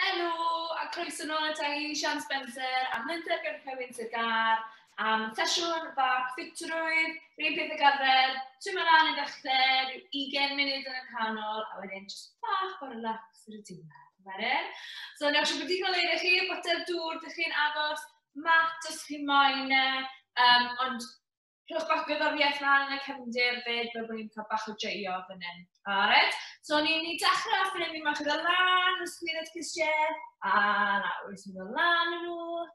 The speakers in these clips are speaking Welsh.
Helo, a croeso nôl ata i Sian Spencer a Menter Gyrchewin Sygar am sesiwn bach ffitrwydd, rhywun peth y garfer, ti'n mynd lan i ddechrau, rhyw 20 munud yn y canol, a wedyn just bach o'r relax yr y diwedd. So, newch chi bod digon leid i chi, botel dŵr, dych chi'n agos, mat os chi moyn ond rhywch bach gyddoriaeth lan yn y cefndir fyd, fel bod ni'n cael bach o joio fan hyn. Alright, so ni'n ni dechrau off fan hyn, ni'n mach gyda lan, ysgwydd at gysio, a nawr, ni'n mynd lan yn nhw,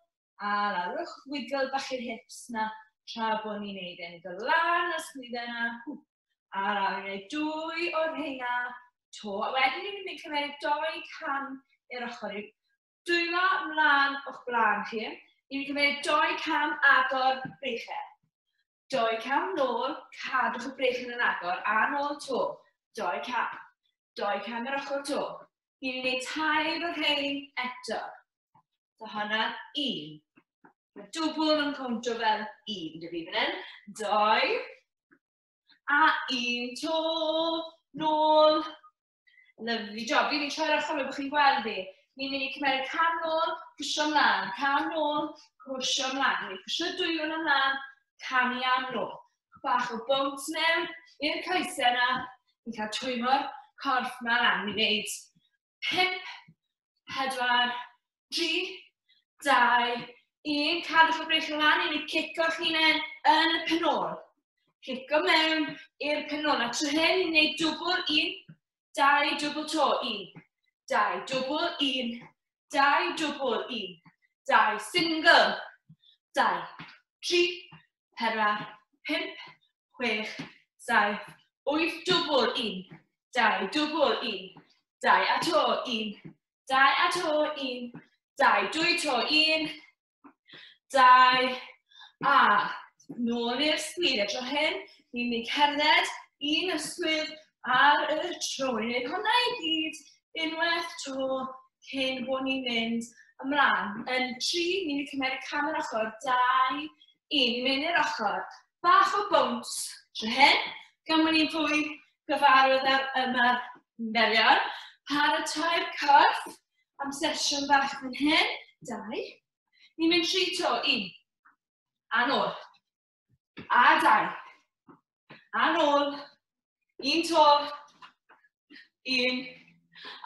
a nawr, wiggle bach i'r hips na, tra bod ni'n neud e. Ni'n dod lan ysgwydd yna, a nawr, ni'n neud 2 o'r rheina, to, a wedyn ni'n mynd cymryd 2 cam i'r ochr, dwylo ymlaen o'ch blaen chi, ni'n cymryd 2 cam agor breichau. 2 cam nôl, cadwch y breichyn yn agor, a nôl to. 2 cam. 2 cam i'r ochr to. Ni'n gwneud 2 o'r rhain eto. So hwnna 1. Mae dwbl yn contio fel 1, dy fi fan hyn. 2. A 1 to. Nôl. Lyfli job. Fi'n troi'r ochr fel bod chi'n gweld fi. Ni'n mynd i cymryd cam nôl, pwysio ymlaen. Cam nôl, pwysio ymlaen. Ni'n pwysio dwylo ymlaen. Cam i am nôl. Bach o bounce mewn i'r coesau yna. Ni'n cael twymo'r corff yma lan. Ni'n gwneud 5, 4, 3, 2, 1. Cadwch y breich lan. Ni'n cico'ch hunain yn y penol. Cico mewn i'r penol. A trwy hyn, ni'n gwneud dwbl 1, 2, dwbl to. 1, 2, dwbl 1, 2, dwbl 1, 2, single, 2, 3, 4, 5, 6, 7, 8, dwbl 1, 2, dwbl 1, 2, a to 1, 2, a to 1, 2, 2 to 1, 2, a nôl i'r sgwyd. A tro hyn, ni'n mynd cerdded 1 ysgwydd ar y tro. Ni'n gwneud hwnna i gyd unwaith to cyn bod ni'n mynd ymlaen. Yn 3, ni'n cymryd cam yr ochr, 2, 1, ni'n mynd i'r ochr. Bach o bounce. Tro hyn, gan bod ni'n fwy gyfarwydd ar ymerion. Paratoi'r corff am sesiwn bach fan hyn. 2. Ni'n mynd 3 to. 1. A nôl. A 2. A nôl. 1 to. 1.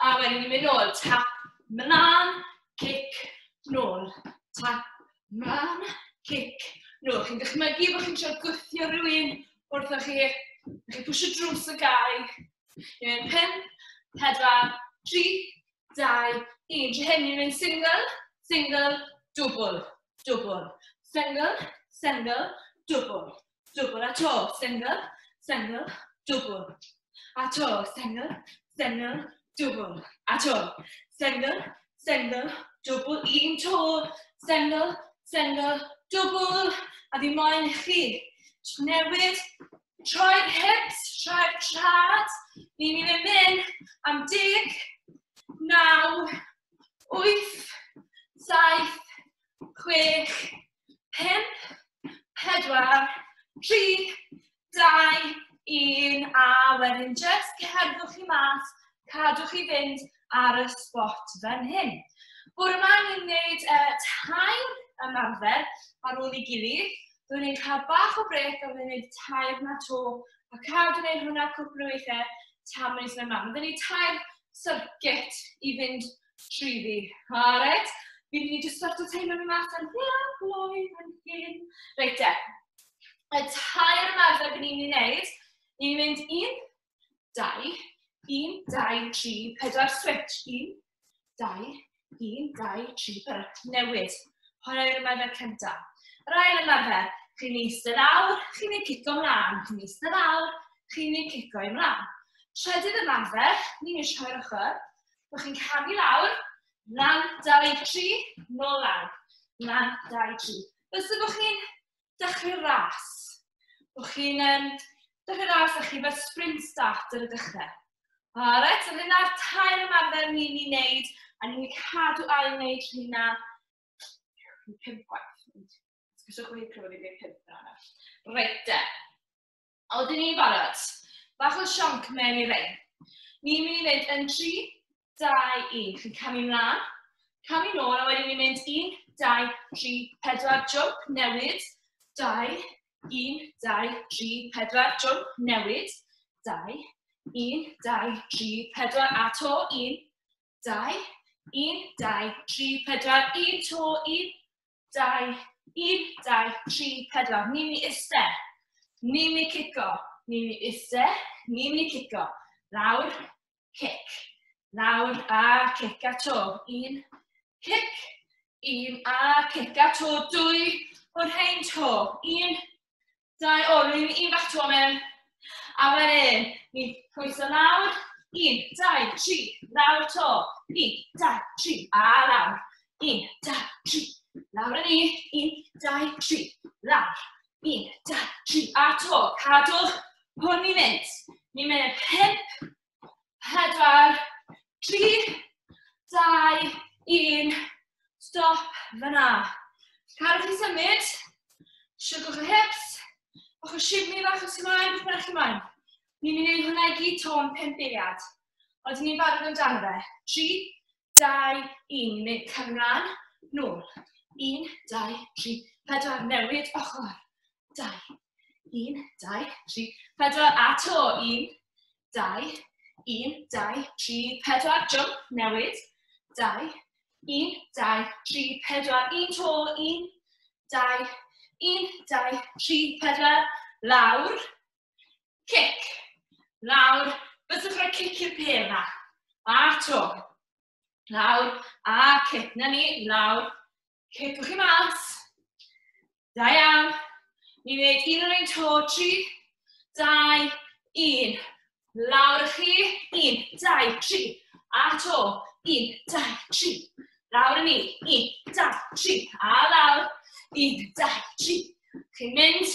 A wedyn ni'n mynd nôl. Tap, mlaen, cic, nôl. Tap, mlaen, cic, nôl. Chi'n dychmygu bod chi'n trio gwthio rhywun wrthoch chi. Chi'n pwysio drws y gau. Ni'n mynd 5, 4, 3, 2, 1. Tro hyn, ni'n mynd single, single, dwbl, dwbl. Single, single, dwbl, dwbl. A to, single, single, dwbl. A to, single, single, dwbl. A to, single, single, dwbl. 1 to, single, single, dwbl. A ddim moyn i chi. Newid, troi'r hips, troi'r trad. Ni'n mynd am 10, 9, 8, 7, 6, 5, 4, 3, 2, 1. A wedyn just cerdwch chi mas, cadwch chi fynd ar y spot fan hyn. Bore yma ni'n gwneud 2 ymarfer ar ôl i gilydd. Byddwn ni'n cael bach o brec a byddwn ni'n gwneud 2 na to. A cadw wneud hwnna cwpl o weithiau tan mae'n sy'n ymlaen. Byddwn ni'n 2 circuit i fynd trwyddi. Alright? Byddwn ni'n just sort o teimlo fi mas yn gloi fan hyn. Reit e. Y 2 ymarfer byddwn ni'n gwneud, ni'n mynd 1, 2, 1, 2, 3, 4 switch. 1, 2, 1, 2, 3, 4. Newid. Hwnna yw'r ymarfer cyntaf. Yr ail ymarfer, chi'n eistedd lawr, chi'n ei cico ymlaen. Chi'n eistedd lawr, chi'n ei cico ymlaen. Trydydd ymarfer, ni'n eisiau rhoi'r ochr. Bo chi'n camu lawr, lan, 2, 3, nôl lawr. Lan, 2, 3. Fysa bo chi'n dechrau ras. Bo chi'n dechrau ras a chi fel sprint start ar y dechrau. Alright, so dyna'r 2 ymarfer ni'n ei wneud, a ni'n cadw ail wneud hynna 5 gwaith. Gyswch wedi clywed i fi 5 yna. Reit e. A wedyn ni'n barod. Bach o sionc mewn i rein. Ni'n mynd i wneud yn 3, 2, 1. Chi'n camu mlaen. Camu nôl, a wedyn ni'n mynd 1, 2, 3, 4, jump, newid. 2, 1, 2, 3, 4, jump, newid. 2, 1, 2, 3, 4, a to, 1, 2, 1, 2, 3, 4, 1, to, 1, 2, 1, 2, 3, 4. Ni'n mynd i iste. Ni'n mynd i cico. Ni'n mynd i iste. Ni'n mynd i cico. Lawr, cic. Lawr a cic a to. 1, cic. 1 a cic a to. 2 o'r rhain to. 1, 2, o, ni'n mynd 1 bach to mewn. A wedyn, ni'n pwyso lawr. 1, 2, 3, lawr to. 1, 2, 3, a lawr. 1, 2, 3, lawr yn 1, 2, 3, lawr. 1, 2, 3, a to. Cadwch hwn i fynd. Ni'n mynd 5, 4, 3, 2, 1, stop fyna. Cadwch chi symud. Siwgwch y hips. O'ch o shifni bach os ymlaen, beth bynnag chi moyn. Ni'n mynd i wneud hwnna i gyd tôn 5 eiliad. Oedden ni'n barod amdano fe. 3, 2, 1. Ni'n mynd cymlaen, nôl. 1, 2, 3, 4, newid, ochr. 2, 1, 2, 3, 4, a to. 1, 2, 1, 2, 3, 4, jump, newid. 2, 1, 2, 3, 4, 1 to. 1, 2, 1, 2, 3, 4, lawr. Cic. Lawr. Byddwch rhoi cic i'r pêl na. A to. Lawr. A cic. Na ni. Lawr. Cicwch chi mas. Da iawn. Ni'n gwneud 1 o'r un to. 3, 2, 1. Lawr chi. 1, 2, 3. A to. 1, 2, 3. Lawr yn ni. 1, 2, 3. A lawr. 1, 2, 3. Chi'n mynd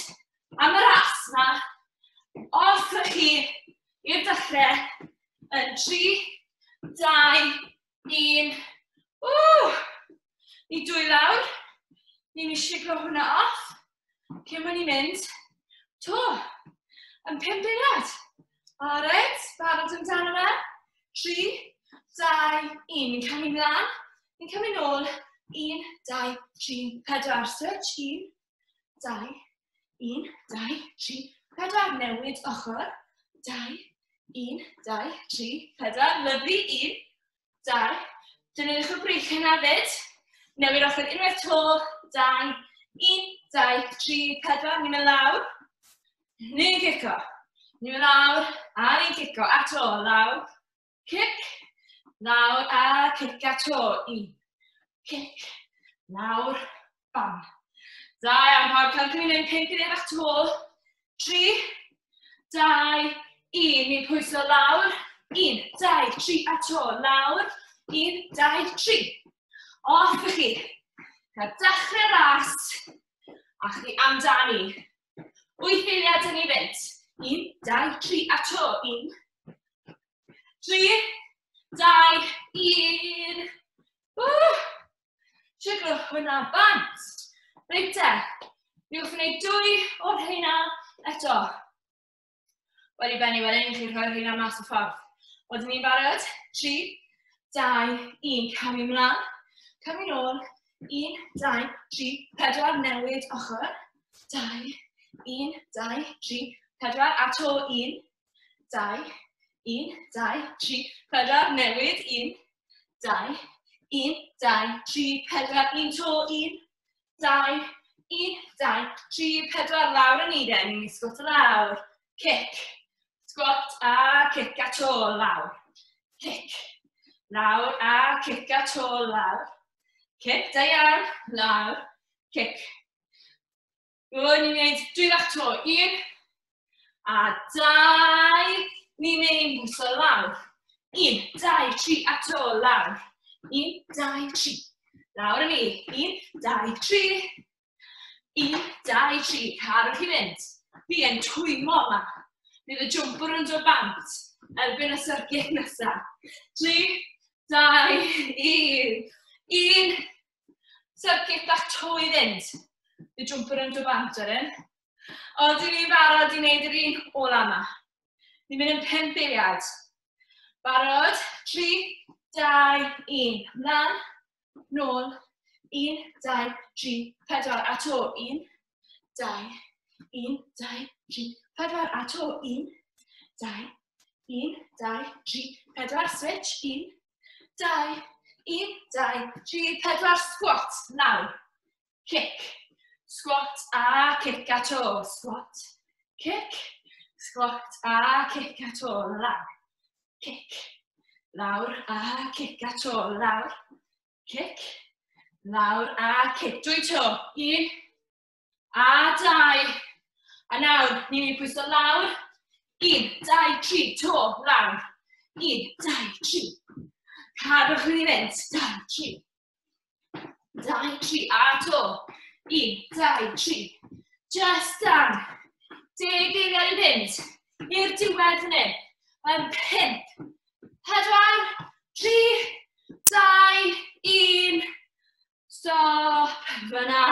am y ras na. Off chi i'r dechrau yn 3, 2, 1. Ni 2 lawr. Ni'n siglo hwnna off. Cyn mwyn ni'n mynd to. Yn 5 eiliad. Alright, barod amdano fe. 3, 2, 1. Ni'n camu mlaen. Ni'n camu nôl. 1, 2, 3, 4. Switch. 1, 2, 1, 2, 3, 4. Newid ochr. 2, 1, 2, 3, 4. Lyflu. 1, 2. Dynwydwch y brych yna fyd. Newid ochr unwaith to. 2, 1, 2, 3, 4. Ni'n mynd lawr. Ni'n cico. Ni'n mynd lawr. A ni'n cico. A to. Lawr. Cic. Lawr. A cic a to. 1. Cic. Lawr. Bam. Da iawn, pawb. Cael chi'n mynd 5 eiliad bach to. 3, 2, 1. Ni'n pwyso lawr. 1, 2, 3. A to. Lawr. 1, 2, 3. Off i chi. Cael dechrau ras. A chi amdani. 8 eiliad yn ei fynd. 1, 2, 3. A to. 1, 3, 2, 1. Siglwch hwnna bant. Reit te. Ni wrth wneud 2 o'r rheina eto. Wedi benni wedyn, chi'n rhoi'r rheina mas o ffordd. Oedden ni'n barod? 3, 2, 1. Camu mlaen. Camu nôl. 1, 2, 3, 4. Newid ochr. 2, 1, 2, 3, 4. A to. 1, 2, 1, 2, 3, 4. Newid. 1, 2, 1, 2, 3, 4. 1 to. 1, 2, 1, 2, 3, 4. Lawr yn ni den. Ni'n sgwt o lawr. Cic. Sgwt a cic a to lawr. Cic. Lawr a cic a to lawr. Cic, da iawn. Lawr. Cic. Ni'n gwneud 2 bach to. 1 a 2. Ni'n mynd bwso lawr. 1, 2, 3 a to lawr. 1, 2, 3. Lawr yn ni. 1, 2, 3. 1, 2, 3. Cadwch chi fynd. Fi yn twymo yma. Bydd y jwmpwr yn dod bant. Erbyn y syrgyd nesaf. 3, 2, 1. 1. Syrgyd bach to i fynd. Bydd y jwmpwr yn dod bant wedyn. Oedden ni'n barod i wneud yr un ola yma. Ni'n mynd yn 5 eiliad. Barod. 3, 2, 1. Ymlaen, nôl, 1, 2, 3, 4. A to, 1, 2, 1, 2, 3, 4. A to, 1, 2, 1, 2, 3, 4. Switch, 1, 2, 1, 2, 3, 4. Squat, nawr. Kick. Squat a kick a to. Squat, kick. Squat a kick a to. Lawr. Kick. Lawr a kick a to. Lawr. Kick. Lawr a kick. Dwy to. 1 a 2. A nawr, ni'n mynd i pwyso lawr. 1, 2, 3, to, lawr. 1, 2, 3. Cadwch chi fynd. 2, 3. 2, 3, a to. 1, 2, 3. Just down. 10 geiriau i fynd. I'r diwedd yn hyn. Yn 5, 4, 3, 2, 1. Stop. Fyna.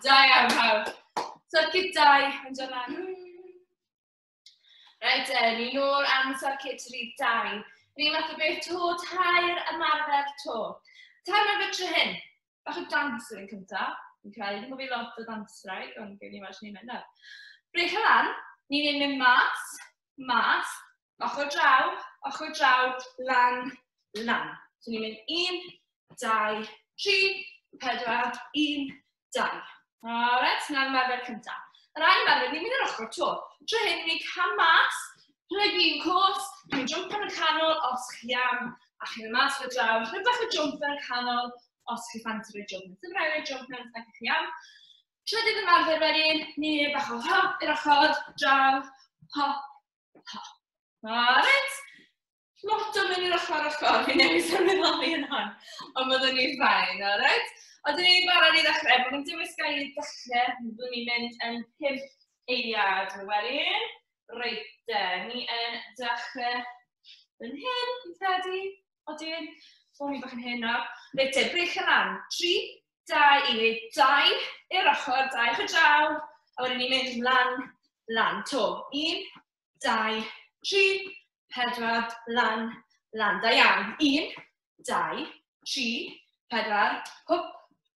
Da iawn pawb. Circuit 2. Yn dod lan. Reit, ni nôl am circuit 2. Ni'n math o beth to, tair ymarfer to. Tair ymarfer tro hyn. Bach o dancer yn cyntaf. Fi'n credu, ddim o fi lot o dansraig, ond gen i mas ni'n mynd nawr. Brech y lan, ni'n mynd mas, ochr draw, lan. So ni'n mynd 1, 2, 3, 4, 1, 2. Alright, na'n ymarfer cyntaf. Yr ail ymarfer, ni'n mynd yr ochr to. Tro hyn, ni'n cam mas, rhaid fi'n cwrs, ni'n jump yn y canol os chi am, a chi'n mynd mas fy draw. Rhaid bach o jump yn y canol os chi ffansi rhaid jump. Dim rhaid rhaid jump mewn os chi am. Trydydd ymarfer wedyn, ni'n bach o hop i'r ochr, draw, hop, hop. Alright? Lot o mynd i'r ochr, fi'n newid sylweddoli yn hon, ond byddwn ni'n ffain, alright? Oedden ni'n barod i ddechrau, bod ni'n dewis gael i ddechrau, byddwn ni'n mynd yn 5 eiliad wedyn. Reit, ni yn dechrau yn hyn, fi'n credu, odyn, bod ni'n bach yn hyn nawr. Reit, brech y lan, 3, 2, 1, 2, i'r ochr, 2 i'ch draw, a wedyn ni'n mynd lan, to. 1, 2, 3, 4, lan, da iawn. 1, 2, 3, 4, hwp,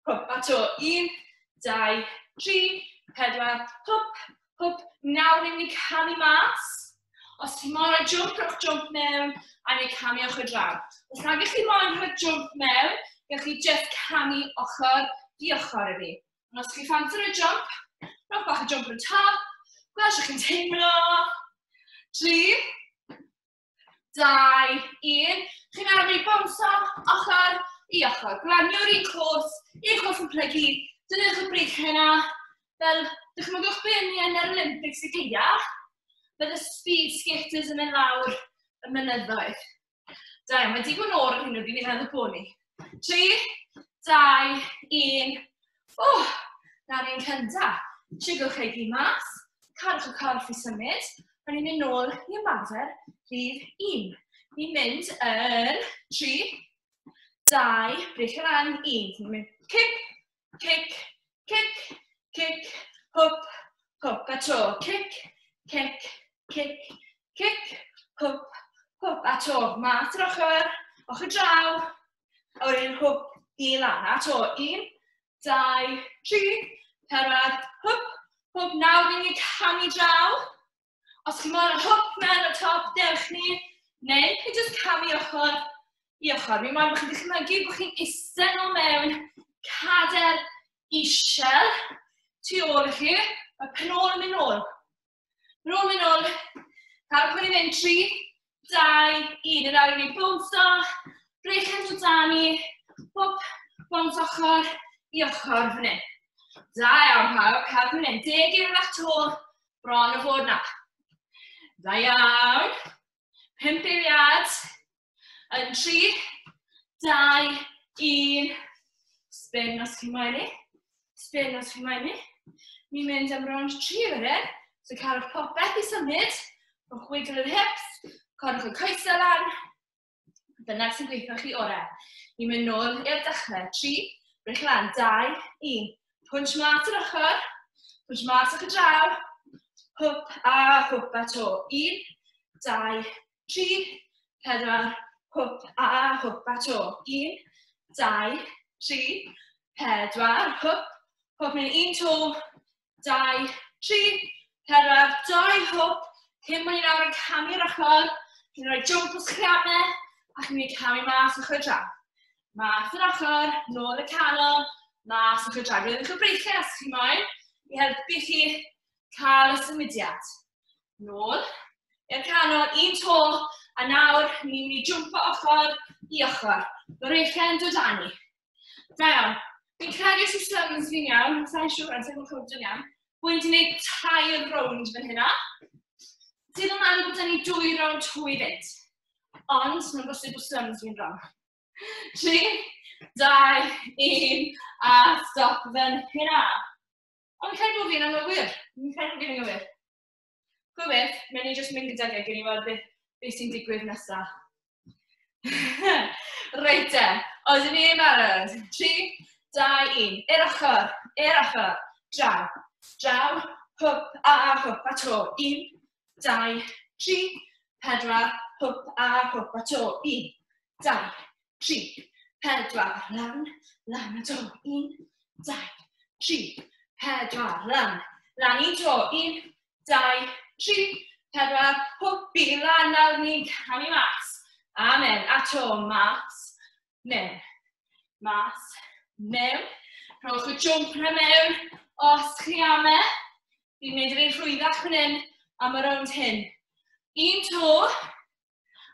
hwp, a to. 1, 2, 3, 4, hwp, hwp. Nawr ni'n mynd i camu mas. Os chi moyn rhoi rhowch jump mewn, a ni'n camu ochr draw. Os nag ych chi moyn rhoi jump mewn, gallwch chi just camu ochr i ochr i fi. Ond os chi ffansi rhoi jump, rhowch bach o jump yn top, gweld sa'ch chi'n teimlo. 3, 2, 1. Chi'n arfer i bwmso ochr i ochr. Glanio'r un cwrs, i'r cwrs yn plygu. Dynwch y brech hynna. Fel, dychmygwch be ni yn yr Olympics i glia, bydd y speed skaters yn mynd lawr y mynyddoedd. Da, mae digon o'r hyn o fi, ni'n meddwl bod ni. 3, 2, 1. Na'r un cyntaf. Sigwch eich i mas, cadwch y corff i symud, a ni'n mynd nôl i ymarfer rhif 1. Ni'n mynd yn 3, 2, brech y lan, 1. Ni'n mynd kick, kick, kick, kick, hwp, hwp, a to. Kick, kick, kick, kick, hwp, hwp, a to. Mas yr ochr draw, a wedyn hwp i lan. A to. 1, 2, 3, 4, hwp, hwp. Nawr ni'n mynd camu draw. Os chi moyn hwp mewn y top, dewch ni. Neu, chi jyst camu ochr i ochr. Mi moyn bod chi'n dychmygu bod chi'n isten o mewn cader isel tu ôl i chi. Mae penôl yn mynd nôl. Penôl yn mynd nôl. Cadwch wedi mynd 3, 2, 1. Yn awr i ni bwmso. Brech yn dod da ni. Hwp, bwms ochr i ochr fan hyn. Da iawn pawb. Cadwch fan hyn. 10 geiriau bach to. Bron o fod na. Da iawn. 5 eiliad. Yn 3, 2, 1. Spin os chi'n moyn i. Spin os chi'n moyn i. Ni'n mynd am round 3 wedyn. So cadwch popeth i symud. Rhowch wiggle yr hips. Cadwch y coesau lan. Dyna sy'n gweithio chi orau. Ni'n mynd nôl i'r dechrau. 3, brech lan, 2, 1. Pwns mas yr ochr. Pwns mas o'ch draw. Hwp a to. 1, 2, 3, 4, hwp a to. 1, 2, 3, 4, hwp. Hwp mewn 1 to, 2, 3, 4, 2 hwp. Cyn bod ni nawr yn camu'r ochr, chi'n rhoi jump os chriamau, ac yn mynd camu mas ochr draw. Mas yr ochr, nôl y canol, mas ochr draw. Rydych chi'n breichau os chi'n moyn, i helpu chi cael y symudiad. Nôl, i'r canol, 1 to, a nawr ni'n mynd i jwmpo ochr i ochr. Mae'r reichau yn dod â ni. Da iawn. Fi'n credu systems fi'n iawn, sa'n siŵr yn teimlo'n cwrdd yn iawn, bod ni'n gwneud 2 rownd fan hynna. Sydd yn meddwl bod ni 2 rownd hwy fynd. Ond, mae'n bosib bod systems fi'n wrong. 3, 2, 1, a stop fan hynna. Ond fi'n credu bod fi'n anghywir. Fi'n credu bod fi'n anghywir. Chwybydd, mae'n ni jyst mynd gydag gen i weld beth sy'n digwydd nesaf. Reit e, oedden ni yn barod. 3, 2, 1, i'r ochr, draw, draw, hwp a to. 1, 2, 3, 4, hwp a to. 1, 2, 3, 4, lan a to. 1, 2, 3, 4, lan 1 to. 1, 2, 3, 4, hwp i lan, nawr ni'n camu mas. Amen, a to, mas, mewn, mas, mewn. Rhowch y jwmp na mewn, os chi ame. Fi'n gwneud yr un llwyddach fan hyn am y rownd hyn. 1 to,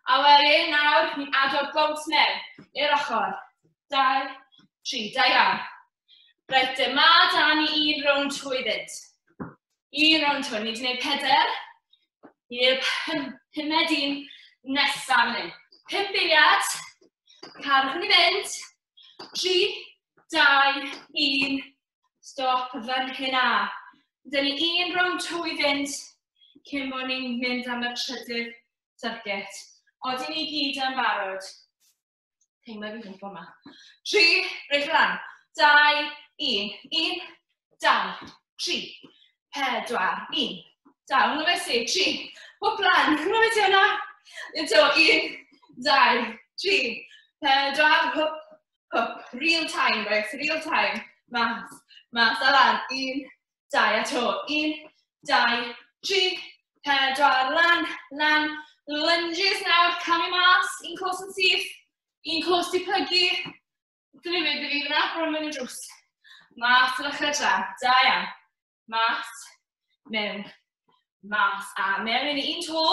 a wedyn nawr ni'n adrodd bwnt mewn i'r ochr. 2, 3, da iawn. Reit, yma da ni 1 rownd hwy fynd. 1 rownd hwn, ni wedi gwneud 4, i'r 5 un nesaf fan hyn. 5 eiliad, carwch ni fynd, 3, 2, 1, stop fan hynna. Dyna ni 1 rownd hwy fynd, cyn bod ni'n mynd am y 3ydd circuit. Oedden ni gyd yn barod. Teimlo fi'n gwybod yma. 3, reit lan, 2, 1, 1, 2, 3, 4, 1. Da, hwnnw fe si, 3, hwp lan, hwnnw fe ti hwnna. Ynto, 1, 2, 3, 4, hwp, hwp. Real time, right, real time. Mas, a lan, 1, 2, a to. 1, 2, 3, 4, lan. Lunges nawr, camu mas, 1 cwrs yn syth, 1 cwrs di plygu. Dyna fi fyna, bron mewn y drws. Mas yr ochr dra, da iawn. Mas, mewn. Mas a mewn i 1 to.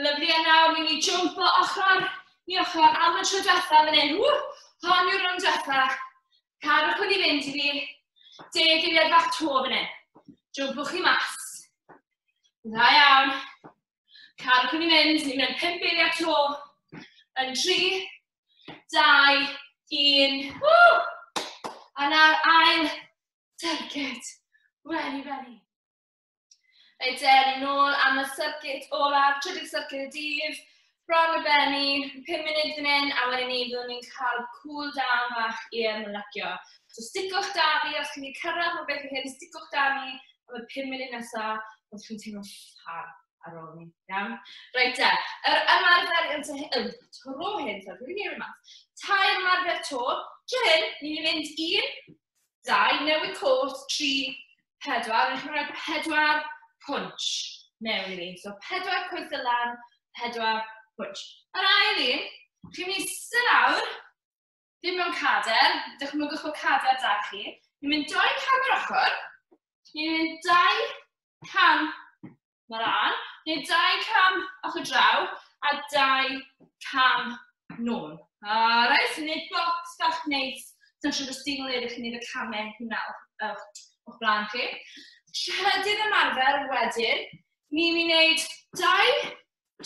Lyflu a nawr, ni'n i jwmpo ochr i ochr am y tro diwetha fan hyn. Hon yw'r rownd diwetha. Cadwch hwn i fynd i fi. 10 eiliad bach to fan hyn. Jwmpwch chi mas. Da iawn. Cadwch hwn i fynd, ni'n mynd 5 eiliad to. Yn 3, 2, 1. A nawr ail circuit. Ready. Reit, ni nôl am y circuit olaf, 3ydd circuit y dydd, bron y benni, 5 munud fan hyn, a wedyn ni fyddwn ni'n cael cool down bach i ymlacio. So sticwch da fi, os chi'n cyrraedd o beth i hyn, sticwch da mi am y 5 munud nesaf, os chi'n teimlo ffar ar ôl ni. Iawn? Reit, yr ymarfer tro hyn, so dwi'n ei mas. 2 ymarfer to, tro hyn, ni'n mynd 1, 2, newid cwrs, 3, 4, ni'n rhoi 4 punch mewn i fi. So 4 cwrs y lan, 4 punch. Yr ail un, chi'n mynd i sy'n awr, ddim mewn cader, dychmygwch bod cader da chi. Ni'n mynd 2 cam yr ochr, ni'n mynd 2 cam mar lan, neu 2 cam ochr draw, a 2 cam nôl. Alright, so ni'n bocs bach neis, so siwr o stigl edrych chi'n neud y camau hynna o'ch blaen chi. Trydydd ymarfer wedyn, ni'n mynd i wneud 2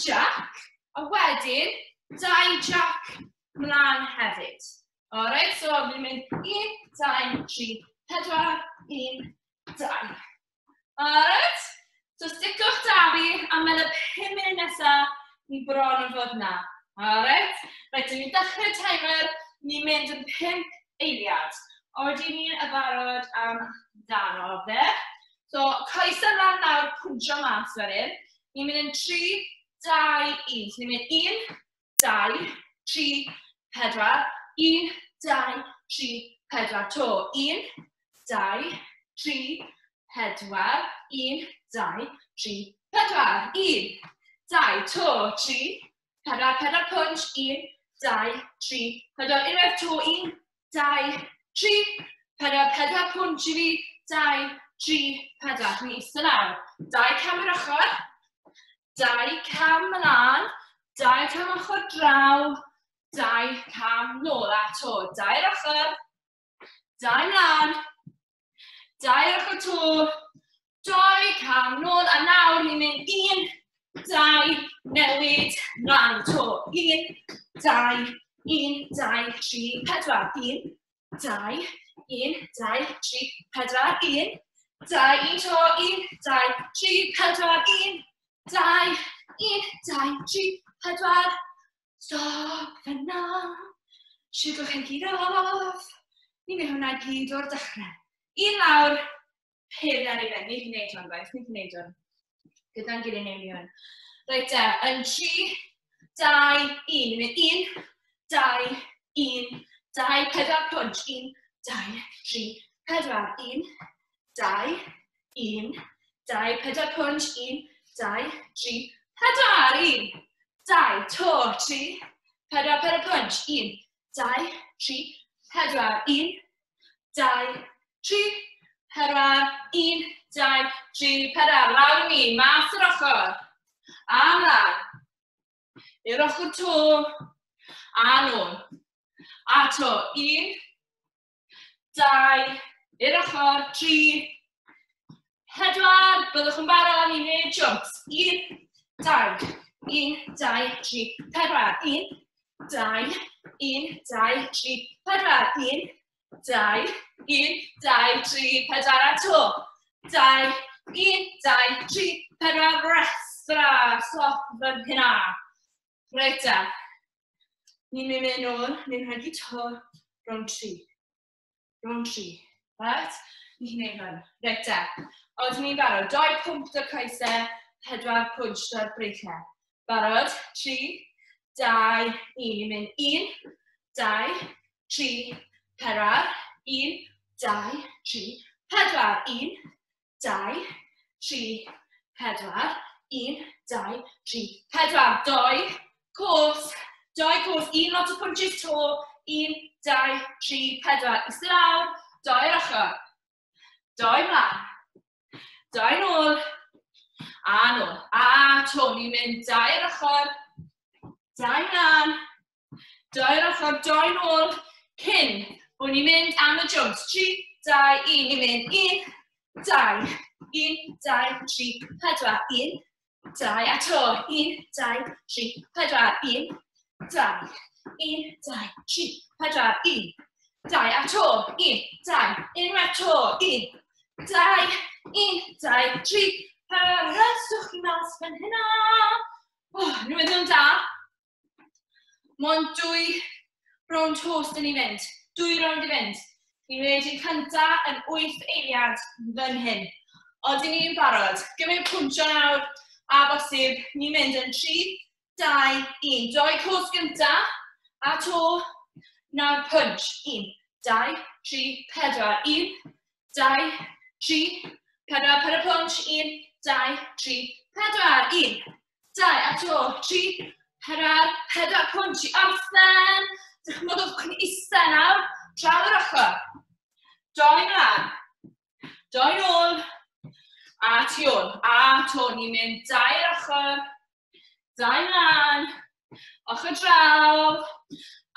jack, a wedyn 2 jack mlaen hefyd. Alright, so ni'n mynd 1, 2, 3, 4, 1, 2. Alright, so sticwch da fi, a mewn y 5 munud nesaf, ni bron yn fod na. Alright, reit, ni'n dechrau timer, ni'n mynd yn 5 eiliad. Oedden ni'n y barod am dano fe. So, coes y lan nawr pwntio mas wedyn. Ni'n mynd yn 3, 2, 1. So, ni'n mynd 1, 2, 3, 4, 1, 2, 3, 4, to, 1, 2, 3, 4, 1, 2, 3, 4, 1, 2, to, 3, 4, 4, punch, 1, 2, 3, 4, unwaith to, 1, 2, 3, 4, 4, punch i fi, 2, 3, 4, dwi eistedd nawr, 2 cam i'r ochr, 2 cam ymlaen, 2 cam ochr draw, 2 cam nôl a to, 2 i'r ochr, 2 ymlaen, 2 i'r ochr to, 2 cam nôl, a nawr ni'n mynd 1, 2, newid, mlaen to, 1, 2, 1, 2, 3, 4, 1, 2, 1, 2, 3, 4, 1, 2, 1 to, 1, 2, 3, 4, 1, 2, 1, 2, 3, 4, stop fyna, siwgwch e'n gyd off, ni'n mynd hwnna gyd o'r dechrau. 1 lawr, pedair i fyny, ni'n gwneud hwn, gwaith, ni'n gwneud hwn. Gyda'n gilydd newn ni hwn. Reit e, yn 3, 2, 1, ni'n mynd 1, 2, 1, 2, 4 punch, 1, 2, 3, 4, 1, 2, 1, 2, 4 punch, 1, 2, 3, 4, 1, 2, to, 3, 4, 4 punch, 1, 2, 3, 4, 1, 2, 3, 4, 1, 2, 3, 4, lawr i mi, mas yr ochr, a mlaen, i'r ochr to, a nôl, a to, 1, 2, i'r ochr, 3, 4, byddwch yn barod i wneud jumps, 1, 2, 1, 2, 3, 4, 1, 2, 1, 2, 3, 4, 1, 2, 1, 2, 3, 4, a to, 2, 1, 2, 3, 4, restra, stop fan hynna. Reit e, ni'n mynd nôl, ni'n rhaid i to, round 3, right? Ni'n gwneud hwn, reit e. Oedden ni'n barod, 2 pwmp dy'r coesau, 4 pwynch dy'r breichau. Barod, 3, 2, 1, ni'n mynd 1, 2, 3, 4, 1, 2, 3, 4, 1, 2, 3, 4, 1, 2, 3, 4, 2, cwrs, 1 lot o punches to, 1, 2, 3, 4, eistedd lawr, 2 i'r ochr, 2 mlaen, 2 nôl, a to, ni'n mynd 2 i'r ochr, 2 mlaen, 2 i'r ochr, 2 nôl, cyn bod ni'n mynd am y jumps, 3, 2, 1, ni'n mynd 1, 2, 1, 2, 3, 4, 1, 2, a to, 1, 2, 3, 4, 1, 2, 1, 2, 3, 4, 1, 2, a to, 1, 2, unwaith to, 1, 2, 1, 2, 3, restwch chi mas fan hynna. Ni'n mynd yn da. Mae'n 2 round host yn ei fynd. 2 round i fynd. Ni'n mynd i'n cynta yn 8 eiliad fan hyn. Oedden ni'n barod. Gymryd pwnsio nawr a bosib. Ni'n mynd yn 3, 2, 1. 2 cwrs gynta. A to. Nawr punch. 1, 2, 3, 4. 1, 2, 3, 4. 4 punch. 1, 2, 3, 4. 1, 2. A to. 3, 4. 4 punch i orffen. Dychmygwch chi'n eistedd nawr. Draw yr ochr. 2 mlaen. 2 nôl. A tu ôl. A to. Ni'n mynd 2 i'r ochr. 2 mlaen. Ochr draw.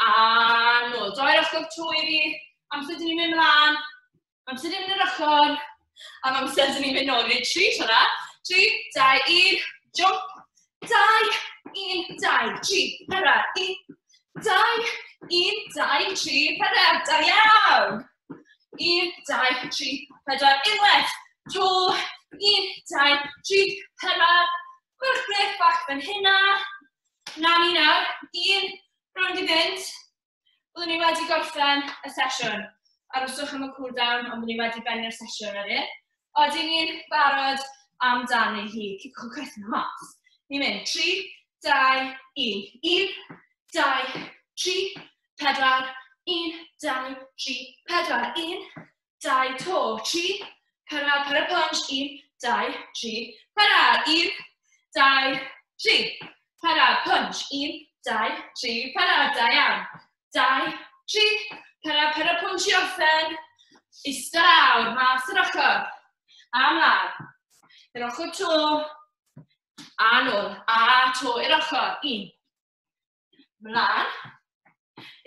A nôl. 2 i'r ochr to i fi. Amser dyn ni'n mynd mlaen. Amser dyn ni'n mynd i'r ochr. A amser dyn ni'n mynd nôl. Ni'n 3 hwnna. 3, 2, 1. Jump. 2, 1, 2, 3, 4, 1, 2, 1, 2, 3, 4, da iawn! 1, 2, 3, 4, unwaith, 2, 1, 2, 3, 4, gwrthrych bach fan hynna. Na ni nawr, 1 round i fynd. Byddwn ni wedi gorffen y sesiwn. Aroswch am y cool down, ond byddwn ni wedi bennu'r sesiwn ar un. Oedden ni'n barod amdani hi, cicwch y cwestiwn mas. Ni'n mynd 3, 2, 1. 1, 2, 3, 4, 1, 2, 3, 4, 1, 2, to, 3, para punch, 1, 2, 3, para, 1, 2, 3, para punch, 1, 2, 3, para, da iawn, 2, 3, para punch i orffen, ista lawr, mas yr ochr, a mlaen, yr ochr to, a nôl, a to, i'r ochr, 1, mlaen,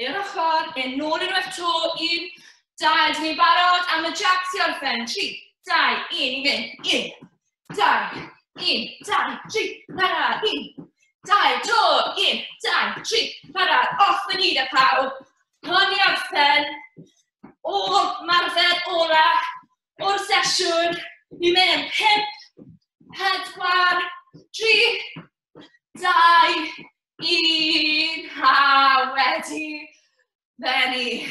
i'r ochr, nôl unwaith to, 1, 2, dyn ni'n barod am y jacks i orffen, 3, 2, 1, i fynd, 1, 2, 1, 2, 3, para, 1, 2, to, 1, 2, 3, para, off y nid y pawb, hwn i orffen, o'r marfer ola, o'r sesiwn, ni'n mynd yn 5, 4, 3, 2, 1, a wedi benni.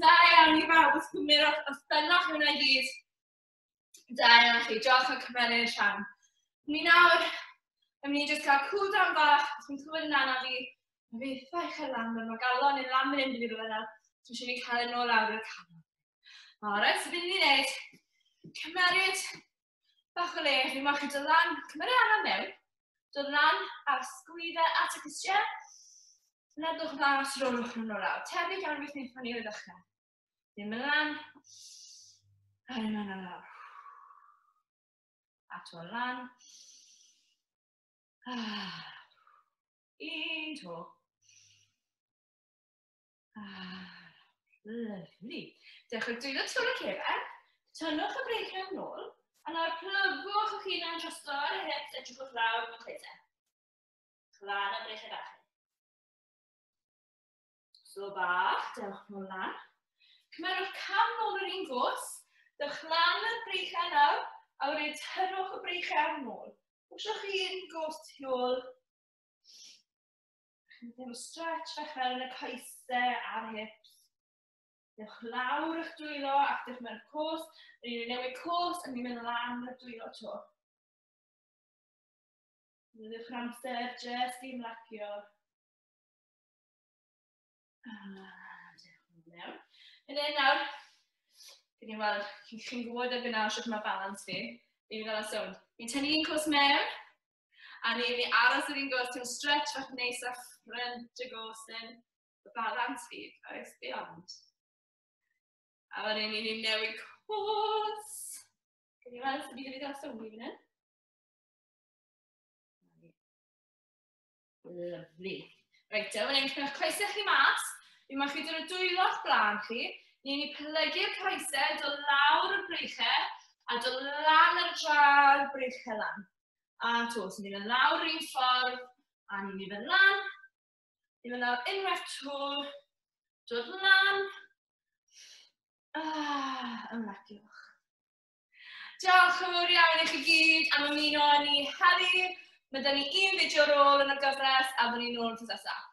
Da iawn i bawb, wrth gwmni os bennoch hwnna i gyd. Da iawn chi, diolch am cymeriad rhan. Ni nawr, yn mynd i jyst cael cool down bach, os dwi'n clywed yn anna fi, fi ffaich ar lan, mae galon yn lan mynd i'n rhywbeth nawr, dwi'n eisiau ni cael yn ôl lawr i'r canol. Alright, so fynd i'n neud cymeriad bach o le, fi moch chi dod lan, cymeriad anna mewn, dod lan ar sgwydau at y cystiau, ledwch mas, rolwch nhw'n ôl lawr. Tebyg iawn beth wnaethon ni o'i ddechrau. Ddim yn lan, a ddim yn lawr. A to lan. 1 to. Lyfli. Dechrau dwylo tŵr y cefn, tynnwch y breic mewn nôl, a nawr plygwch eich hunan drosto ar y hips, edrychwch lawr mewn chleitau. Lan y breichau bach. So bach, dewch nôl lan. Cymerwch cam nôl yr un gos, dewch lan y breichau nawr, a wedyn tynnwch y breichau ar nôl. Wsiwch chi un gos tu ôl. Chi'n ddim o stretch fechan yn y coesau a'r hips. Dewch lawr eich dwylo ac dewch mewn cos. Rydyn ni'n newid cos a ni'n mynd lan y dwylo to. Dewch yr amser jyst i ymlacio. Dewch mewn. Yn nawr, chi'n gwybod erbyn nawr sut mae balans fi. Fi'n gael y sownd. Fi'n tynnu un cos mewn, a ni'n aros yr un gos, ti'n stretch fach neis a ffrynt y gos yn y balans fi, oes beyond. A wedyn ni'n newid cos. Gyn i'n weld sydd wedi gael sownd fi fan hyn. Lyfli. Reit, wedyn cynnwch coesau chi mas. Fi'n moch chi dod y dwylo'ch blaen chi. Ni'n plygu'r coesau, dod lawr y breichau, a dod lan ar dra'r breichau lan. A to, so ni'n mynd lawr un ffordd, a ni'n mynd lan. Ni'n mynd lawr unwaith to, dod lan. Ymlaciwch. Diolch yn fawr iawn i chi gyd am ymuno ni heddi. Mae 'da ni un fideo ar ôl yn y gyfres, a byddwn ni'n ôl yn tros nesaf.